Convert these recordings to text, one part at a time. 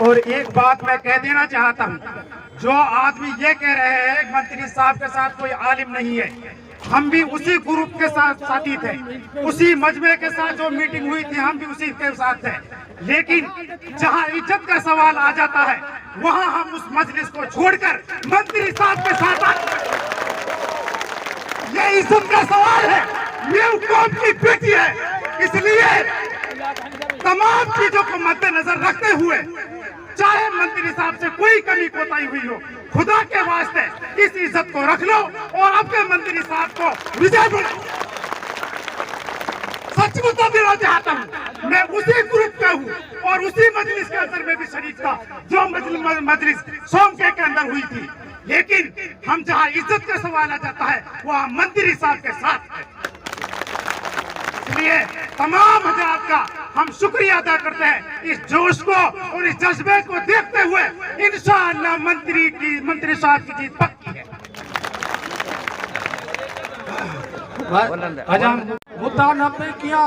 और एक बात मैं कह देना चाहता हूँ, जो आदमी ये कह रहे हैं मंत्री साहब के साथ कोई आलिम नहीं है, हम भी उसी ग्रुप के साथ साथी थे, उसी मजमे के साथ जो मीटिंग हुई थी हम भी उसी के साथ थे। लेकिन जहाँ इज्जत का सवाल आ जाता है वहाँ हम उस मजलिस को छोड़कर मंत्री साहब के साथ आते हैं। ये इज्जत का सवाल है, ये कौम की बेटी है, इसलिए तमाम चीजों को मद्देनजर रखते हुए चाहे मंत्री साहब से कोई कमी कोताही हुई हो, खुदा के वास्ते इस इज्जत को रख लो और अपने मंत्री साहब को विजय बनाओ। सच बता देना चाहता हूँ, मैं उसी ग्रुप का हूँ और उसी मजलिस के अंदर में भी शरीक था जो मजलिस सोमके के अंदर हुई थी। लेकिन हम जहाँ इज्जत का सवाल आ जाता है वहाँ मंत्री साहब के साथ है। इसलिए तमाम हजरात का हम शुक्रिया अदा करते हैं इस जोश को और इस जज्बे को देखते हुए इंशाअल्लाह मंत्री साहब की जीत पक्की है। मुतानबे किया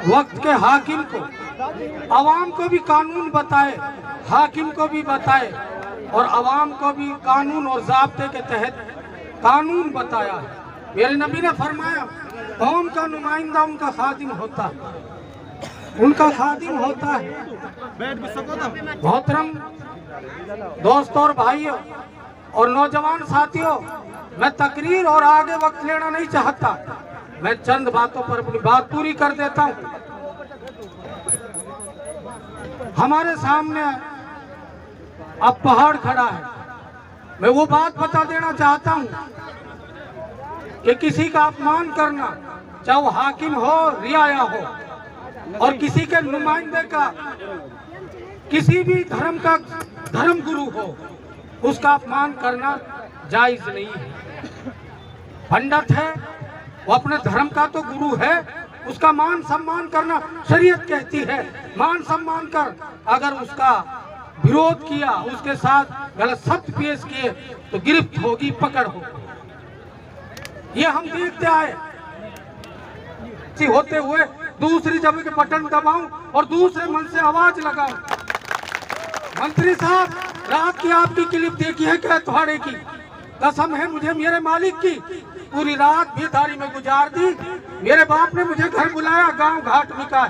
वक्त के हाकिम को, अवाम को भी कानून बताए, हाकिम को भी बताए और अवाम को भी कानून और ज़ाब्ते के तहत कानून बताया है। मेरे नबी ने फरमाया कौम का नुमाइंदा उनका खादिम होता है, उनका खादिम होता है। मोहतरम दोस्तों और भाइयों और नौजवान साथियों, मैं तकरीर और आगे वक्त लेना नहीं चाहता, मैं चंद बातों पर अपनी बात पूरी कर देता हूँ। हमारे सामने अब पहाड़ खड़ा है। मैं वो बात बता देना चाहता हूँ कि किसी का अपमान करना, चाहे वो हाकिम हो रियाया हो, और किसी के नुमाइंदे का, किसी भी धर्म का धर्म गुरु हो, उसका अपमान करना जायज नहीं है। पंडित है वो अपने धर्म का तो गुरु है, उसका मान सम्मान करना शरीयत कहती है। मान सम्मान कर अगर उसका विरोध किया, उसके साथ गलत सत्य पेश किए तो गिरफ्त होगी, पकड़ होगी। ये हम देखते आए होते हुए दूसरी जगह के बटन दबाऊं और दूसरे मन से आवाज लगाऊं। मंत्री साहब, रात की आपकी क्लिप देखी है क्या? तुम्हारे की कसम है मुझे मेरे मालिक की, पूरी रात बेदारी में गुजार दी। मेरे बाप ने मुझे घर बुलाया, गांव घाट में का,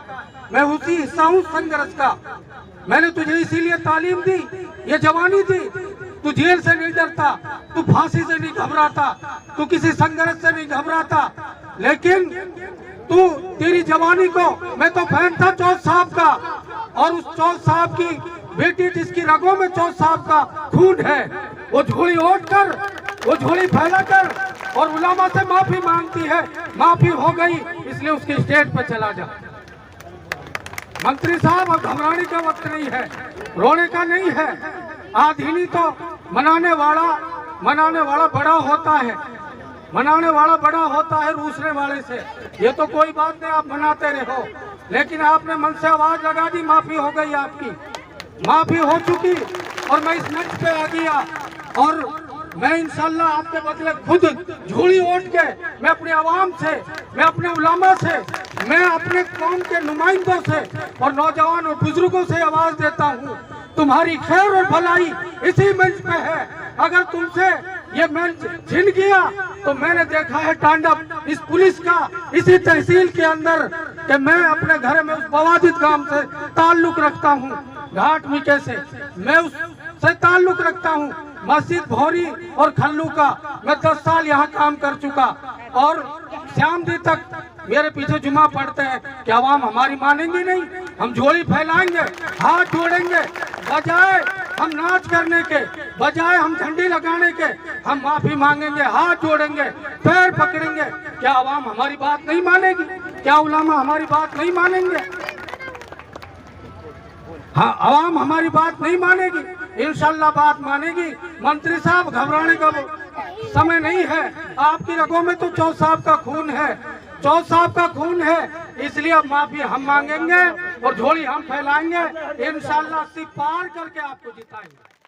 मैं उसी हिस्सा हूँ संघर्ष का। मैंने तुझे इसीलिए तालीम दी, ये जवानी दी। तू जेल से नहीं डरता, तू फांसी से नहीं घबराता, तू किसी संघर्ष से नहीं घबराता, लेकिन तू तेरी जवानी को, मैं तो फैन था चौथ साहब का, और उस चौथ साहब की बेटी जिसकी रगों में चौथ साहब का खून है, वो झोली ओढ़ कर, वो झोली फैला कर और उलामा से माफी मांगती है। माफी हो गई इसलिए उसके स्टेज पर चला जा। मंत्री साहब, अब घबराने का वक्त नहीं है, रोने का नहीं है। आधीनी तो मनाने वाला बड़ा होता है, मनाने वाला बड़ा होता है रूसने वाले से। ये तो कोई बात नहीं, आप मनाते रहो, लेकिन आपने मन से आवाज लगा दी, माफी हो गई, आपकी माफी हो चुकी और मैं इस मंच पे आ गया और मैं इंशाल्लाह आपके बदले खुद झोली ओढ़ के मैं अपने आवाम से, मैं अपने उलामा से, मैं अपने कौम के नुमाइंदों से और नौजवान और बुजुर्गों से आवाज देता हूँ, तुम्हारी खैर और भलाई इसी मंच पे है। अगर तुमसे ये मंच छिन गया तो मैंने देखा है तांडव इस पुलिस का इसी तहसील के अंदर कि मैं अपने घर में उस बवादित गांव से ताल्लुक रखता हूँ, घाट मिके से मैं उससे ताल्लुक रखता हूँ। मस्जिद भौरी और खल्लू का मैं 10 साल यहाँ काम कर चुका और शाम दी तक मेरे पीछे जुमा पढ़ते हैं कि आवाम हमारी मानेंगे नहीं, हम झोली फैलाएंगे, हाथ जोड़ेंगे, बजाय हम नाच करने के, बजाय हम झंडी लगाने के, हम माफी मांगेंगे, हाथ जोड़ेंगे, पैर पकड़ेंगे। क्या आवाम हमारी बात नहीं मानेगी? क्या उलामा हमारी बात नहीं मानेंगे? हाँ, आवाम हमारी बात नहीं मानेगी, इंशाल्लाह बात मानेगी। मंत्री साहब, घबराने का समय नहीं है, आपकी रगों में तो चौथ साहब का खून है, चौथ साहब का खून है, इसलिए अब माफी हम मांगेंगे और झोली हम फैलाएंगे, इंशाल्लाह 80 पार करके आपको जिताएंगे।